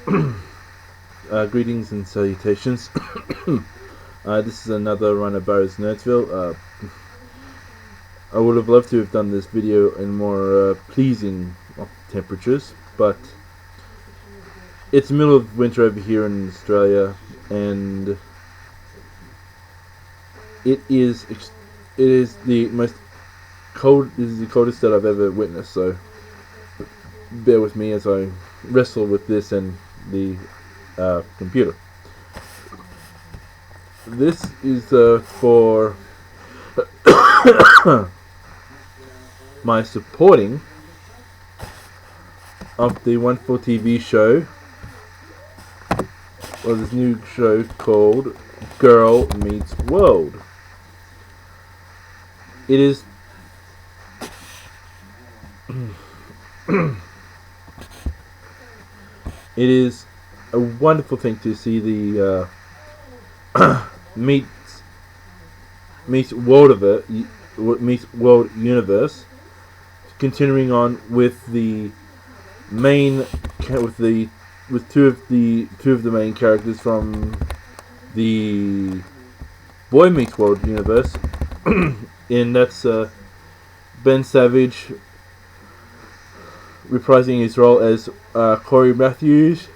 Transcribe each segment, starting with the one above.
Greetings and salutations. This is another run of Barrow's Nerdsville. I would have loved to have done this video in more pleasing temperatures, but it's the middle of winter over here in Australia, and it is the most cold. This is the coldest that I've ever witnessed. So bear with me as I wrestle with this and the computer. This is for my supporting of the wonderful TV show, or this new show called Girl Meets World. It is it is a wonderful thing to see the meets world universe continuing on with the main with two of the main characters from the Boy Meets World universe, and that's Ben Savage reprising his role as Corey Matthews.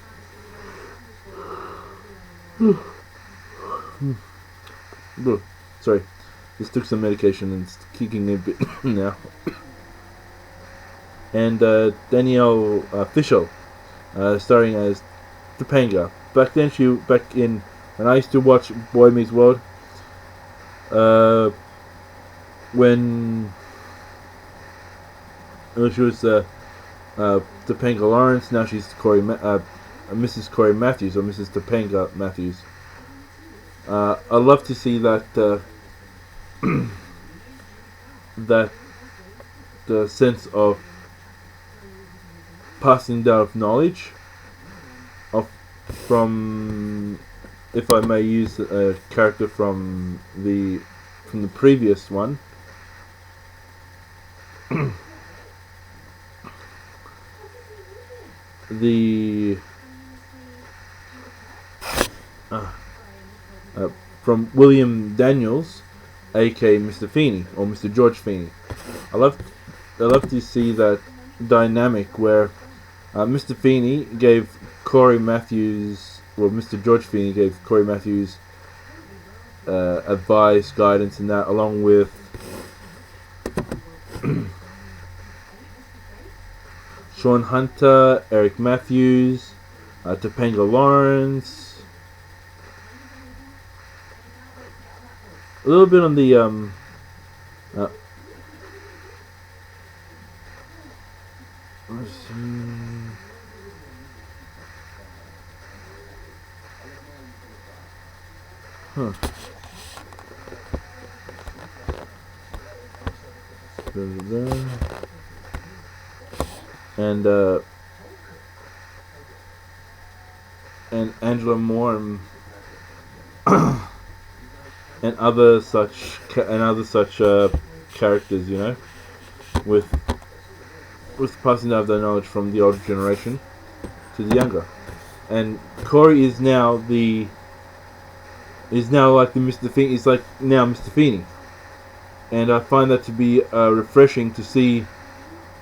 Sorry, just took some medication and it's kicking a bit now. And Danielle Fishel, starring as Topanga. Back in when I used to watch Boy Meets World, when she was Topanga Lawrence. Now she's Mrs. Corey Matthews, or Mrs. Topanga Matthews. I love to see that that the sense of passing down of knowledge from, if I may use a character from the previous one. From William Daniels, aka Mr. Feeney, or Mr. George Feeney. I love to see that dynamic where Mr. Feeney gave Corey Matthews, well, Mr. George Feeney gave Corey Matthews advice, guidance, and that, along with Sean Hunter, Eric Matthews, Topanga Lawrence. A little bit on the and Angela Moore and other such characters, you know, with passing down their knowledge from the older generation to the younger. And Corey is now like the Mr. Feeney. He's like now Mr. Feeney, and I find that to be refreshing to see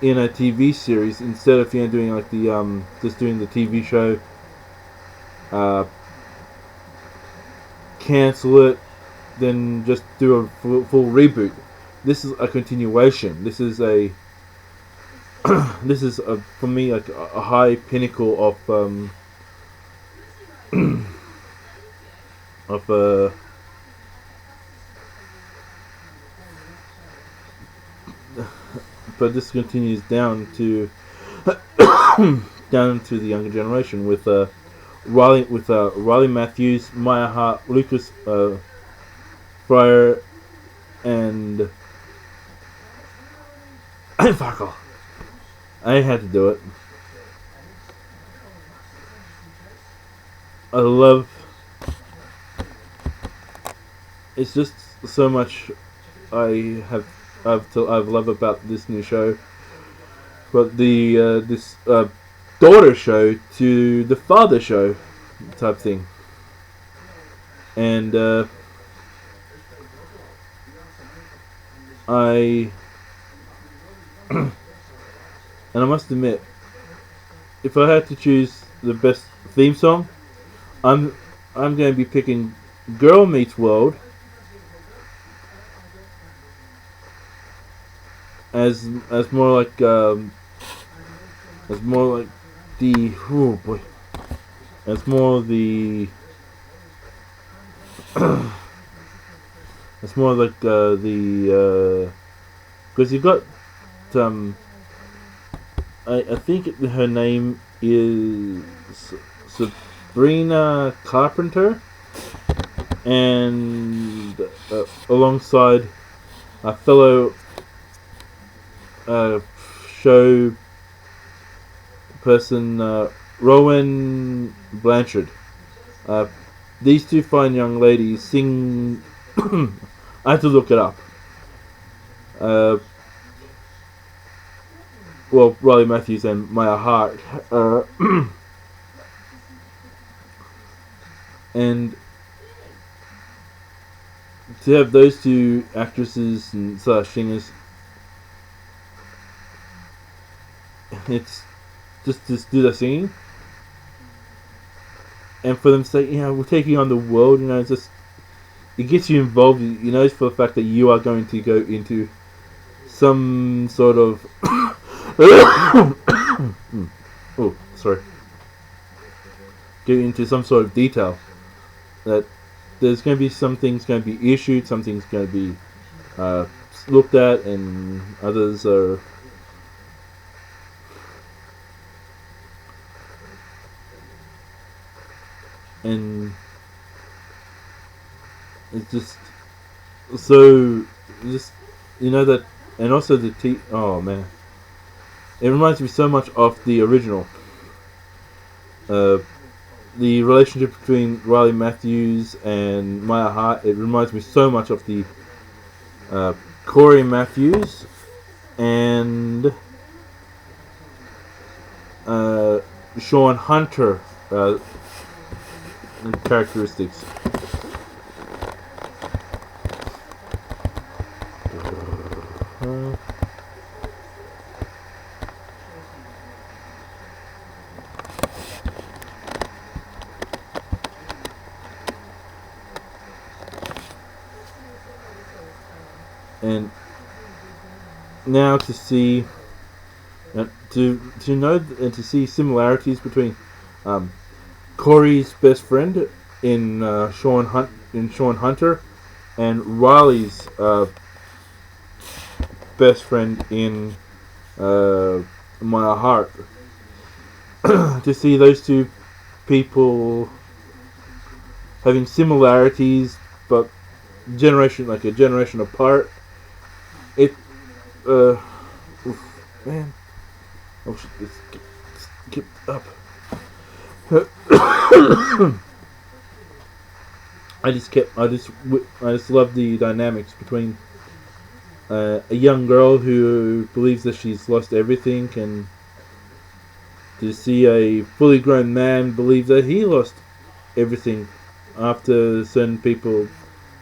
in a TV series, instead of doing like the just doing the TV show, cancel it, then just do a full reboot. This is a continuation. This is a for me, like a high pinnacle of but this continues down to down to the younger generation with Riley Matthews, Maya Hart, Lucas Fryer, and Farkle. I had to do it. I love. It's just so much I've loved about this new show. But the daughter show to the father show type thing. And I and I must admit, if I had to choose the best theme song, I'm going to be picking Girl Meets World as more like the oh boy, as more the it's more like the because you've got I think her name is Sabrina Carpenter, and alongside a fellow show person, Rowan Blanchard. These two fine young ladies sing. I had to look it up. Well, Riley Matthews and Maya Hart. And to have those two actresses and slash singers, it's just do the singing, and for them to say, we're taking on the world, it's just, it gets you involved, for the fact that you are going to go into some sort of oh, sorry, get into some sort of detail that there's going to be some things going to be issued, some things going to be looked at, and others are and it's just so that, and also the oh man, it reminds me so much of the original. The relationship between Riley Matthews and Maya Hart, it reminds me so much of the Corey Matthews and Sean Hunter characteristics. And now to see, to know and to see similarities between Corey's best friend in Sean Hunter, and Riley's best friend in Maya Hart. To see those two people having similarities, but a generation apart. It, man, oh shit, let's get up. I just love the dynamics between a young girl who believes that she's lost everything, and to see a fully grown man believe that he lost everything after certain people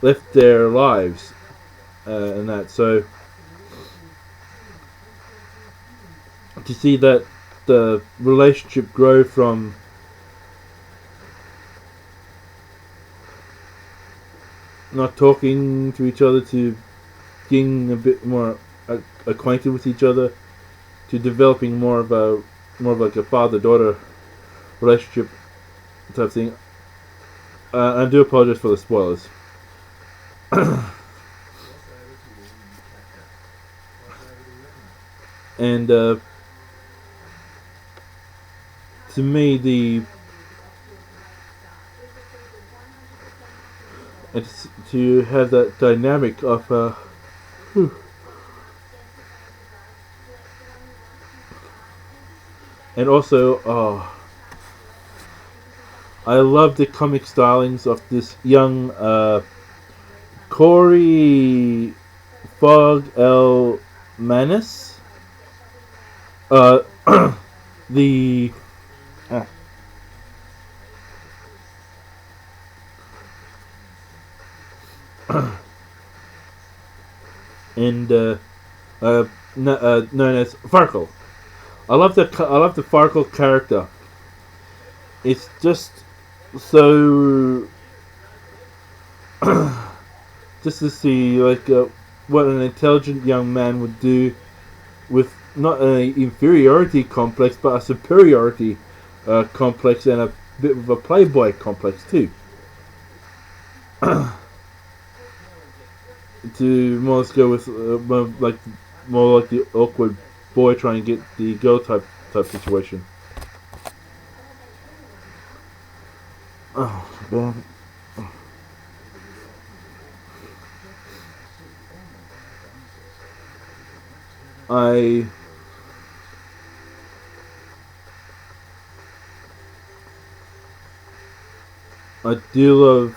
left their lives, and that. So to see that the relationship grow from not talking to each other to getting a bit more acquainted with each other, to developing more of like a father-daughter relationship type thing. I do apologize for the spoilers. And to me, to have that dynamic of and also I love the comic stylings of this young Corey Fogg L. Manis. The and known as Farkle. I love the Farkle character. It's just so just to see like what an intelligent young man would do with not an inferiority complex but a superiority complex and a bit of a playboy complex too. To more or less go with more like the awkward boy trying to get the girl type situation. Oh man. I do love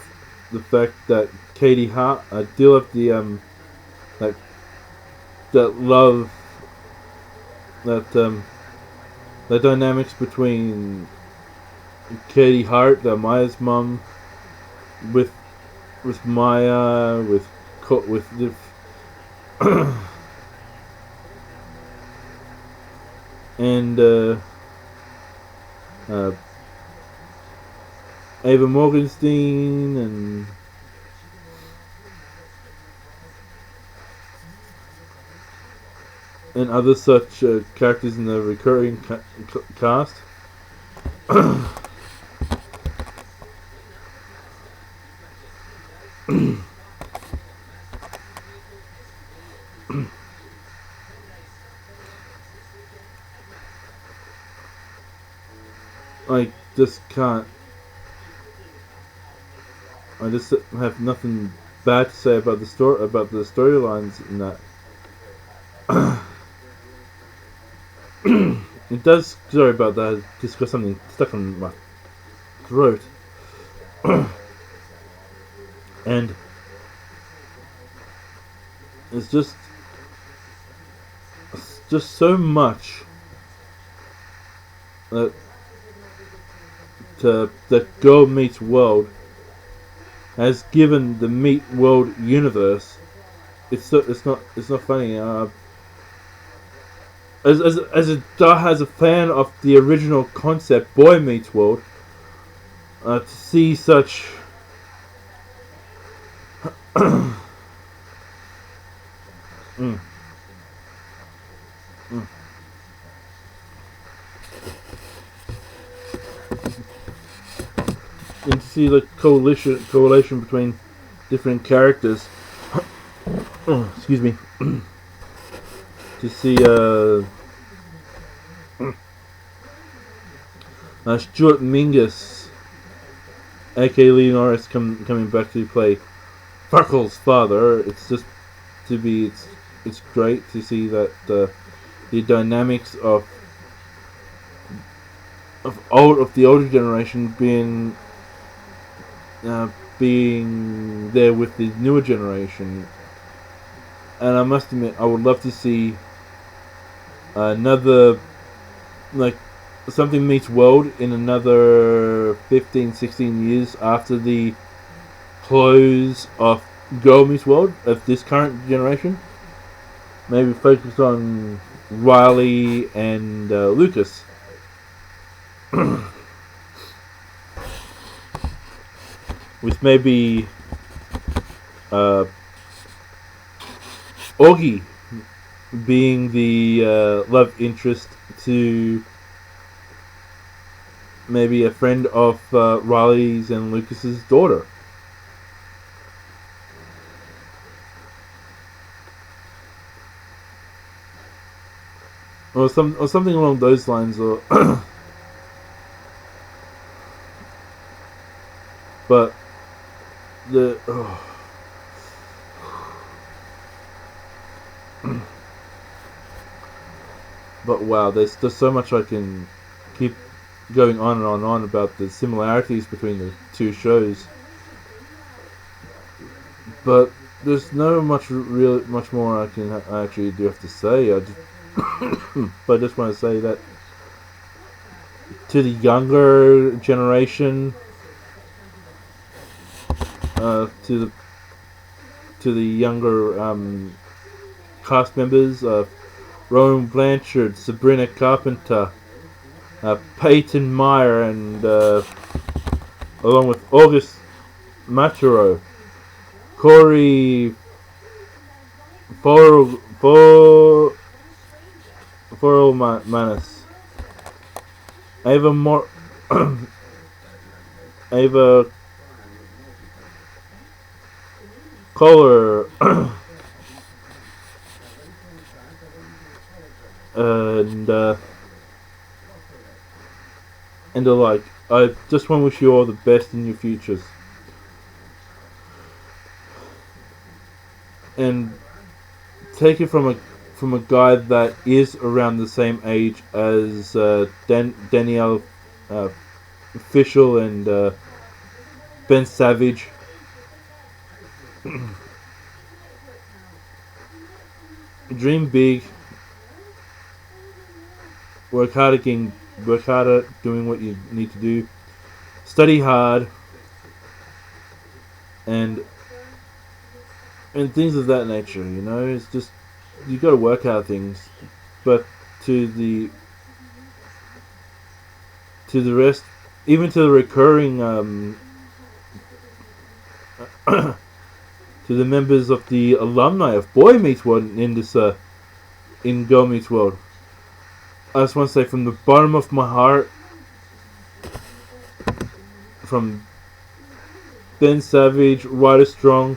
the fact that Katie Hart. I do love the like that love that the dynamics between Katie Hart, Maya's mum, with Maya, with the and Ava Morgenstein and other such characters in the recurring cast. I just can't. I just have nothing bad to say about the storylines in that. It does. Sorry about that. I just got something stuck on my throat, and it's just so much that Girl Meets World has given the Meet World universe. It's not funny. As a fan of the original concept, Boy Meets World, to see such and to see the correlation between different characters. Excuse me. To see Stuart Mingus, aka Lee Norris, coming back to play Farkle's father. It's just it's great to see that the dynamics of the older generation being there with the newer generation. And I must admit, I would love to see another, like, something meets World in another 15, 16 years after the close of Girl Meets World of this current generation. Maybe focus on Riley and Lucas. With maybe Augie being the love interest to maybe a friend of Riley's and Lucas's daughter. Or something along those lines, or but but wow, there's so much I can keep going on and on about the similarities between the two shows. But there's no much more I actually do have to say. But I just want to say that to the younger generation, to to the younger cast members: Rowan Blanchard, Sabrina Carpenter, Peyton Meyer, and along with August Maturo, Corey Manis, Ava Kohler, and the like. I just want to wish you all the best in your futures. And take it from a guy that is around the same age as Danielle Fishel and Ben Savage. Dream big. Work hard at doing what you need to do. Study hard. And things of that nature, you know. It's just, you got to work out things. But to the rest, even to the recurring to the members of the alumni of Boy Meets World in this in Girl Meets World, I just want to say from the bottom of my heart, from Ben Savage, Ryder Strong,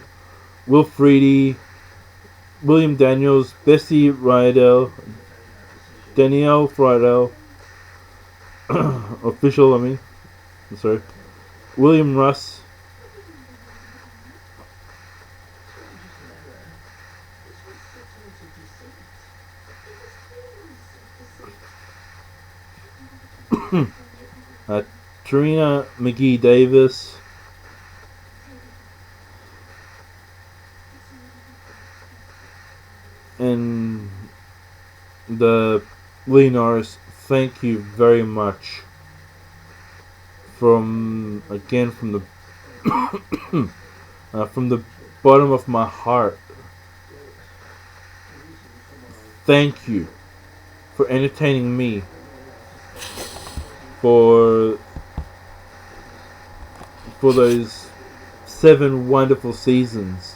Will Freedy, William Daniels, Bessie Rydell, Danielle Friedel, official, I'm sorry, William Russ, Trina McGee Davis, and the Lee Norris. Thank you very much. From the from the bottom of my heart, thank you for entertaining me for those 7 wonderful seasons.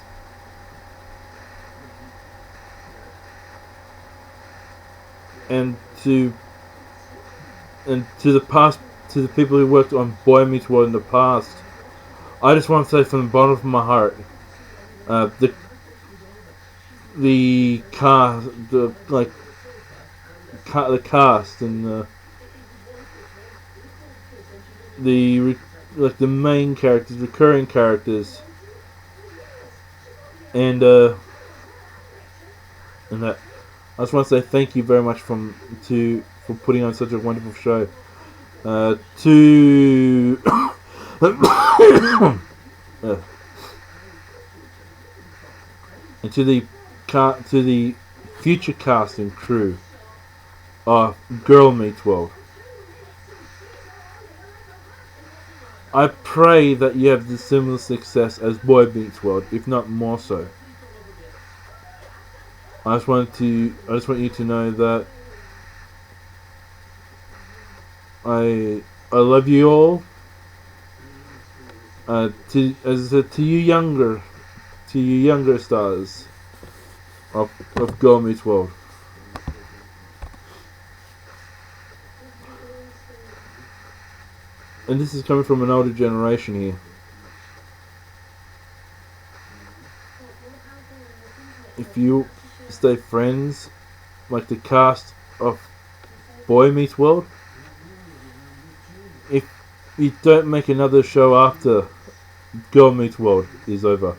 And to the people who worked on Boy Meets World in the past, I just want to say from the bottom of my heart, the cast, the cast and the main characters, recurring characters, and that I just want to say thank you very much for putting on such a wonderful show. And to the future cast and crew of Girl Meets World, I pray that you have the similar success as Boy Meets World, if not more so. I just want you to know that I love you all. To you younger stars of Girl Meets World. And this is coming from an older generation here. If you stay friends like the cast of Boy Meets World, if you don't make another show after Girl Meets World is over,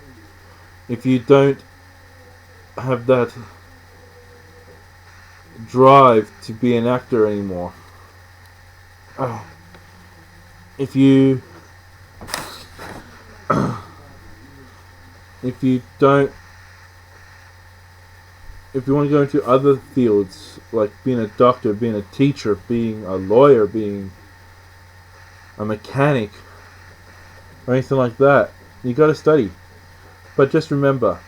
if you don't have that drive to be an actor anymore, if you want to go into other fields like being a doctor, being a teacher, being a lawyer, being a mechanic, or anything like that, you got to study. But just remember,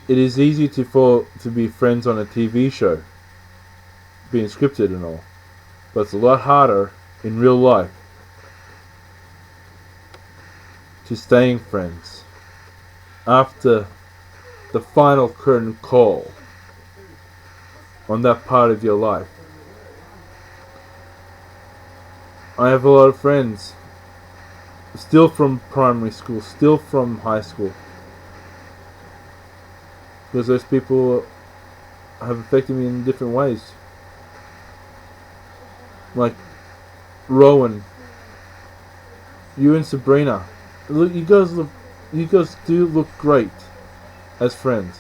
it is easy to be friends on a TV show, being scripted and all, but it's a lot harder in real life to staying friends after the final curtain call on that part of your life. I have a lot of friends still from primary school, still from high school, because those people have affected me in different ways. Like Rowan, you and Sabrina, look, you guys do look great as friends.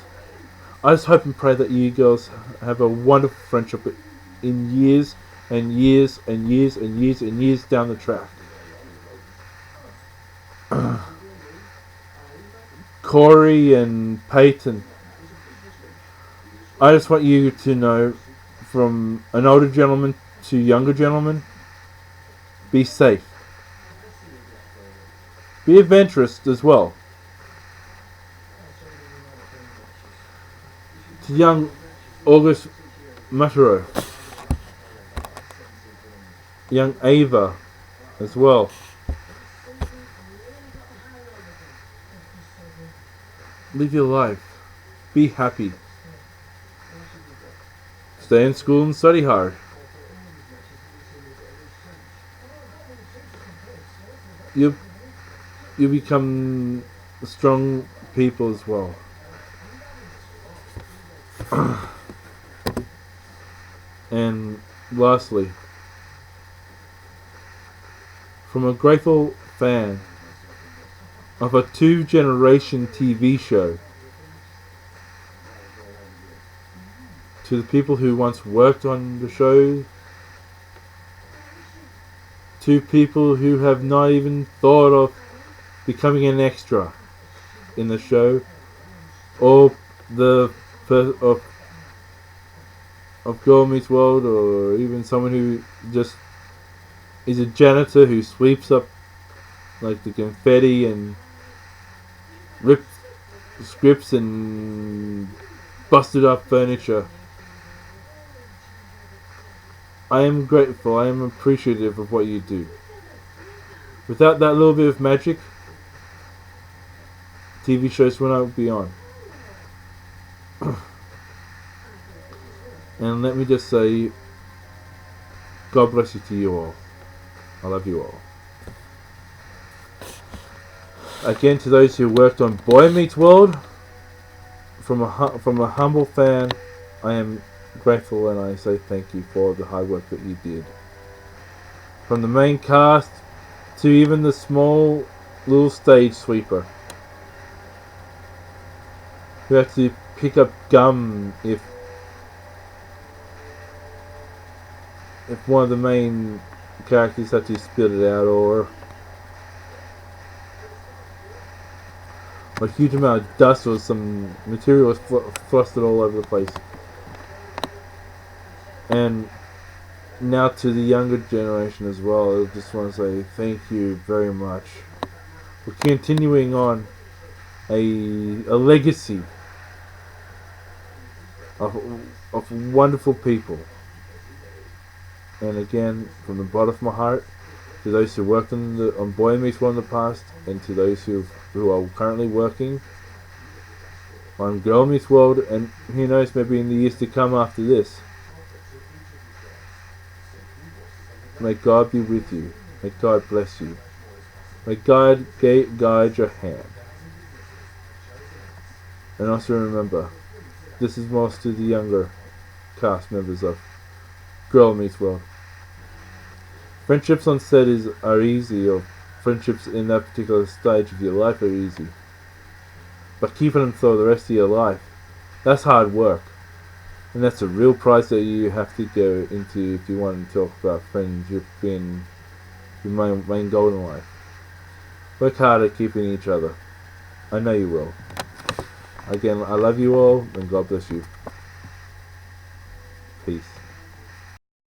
I just hope and pray that you girls have a wonderful friendship in years and years and years and years and years down the track. Corey and Peyton, I just want you to know, from an older gentleman to younger gentlemen, be safe. Be adventurous as well. To young August Maturo, young Ava as well. Live your life. Be happy. Stay in school and study hard. You become strong people as well. And lastly, from a grateful fan of a 2-generation TV show, to the people who once worked on the show, to people who have not even thought of becoming an extra in the show, or of Girl Meets World, or even someone who just is a janitor who sweeps up like the confetti and ripped scripts and busted up furniture. I am grateful, I am appreciative of what you do. Without that little bit of magic, TV shows will not be on. And let me just say, God bless you to you all. I love you all. Again, to those who worked on Boy Meets World, from a humble fan, I am grateful and I say thank you for the hard work that you did. From the main cast to even the small little stage sweeper who had to pick up gum if one of the main characters had to spit it out, or a huge amount of dust or some material was flustered all over the place. And now to the younger generation as well, I just want to say thank you very much for continuing on a legacy of wonderful people. And again, from the bottom of my heart, to those who worked on Boy Meets World in the past, and to those who are currently working on Girl Meets World, and who knows, maybe in the years to come after this. May God be with you. May God bless you. May God guide your hand. And also remember, this is most to the younger cast members of Girl Meets World. Friendships on set are easy, or friendships in that particular stage of your life are easy. But keeping them for the rest of your life, that's hard work. And that's a real price that you have to go into if you want to talk about friendship being your main goal in life. Work hard at keeping each other. I know you will. Again, I love you all, and God bless you. Peace.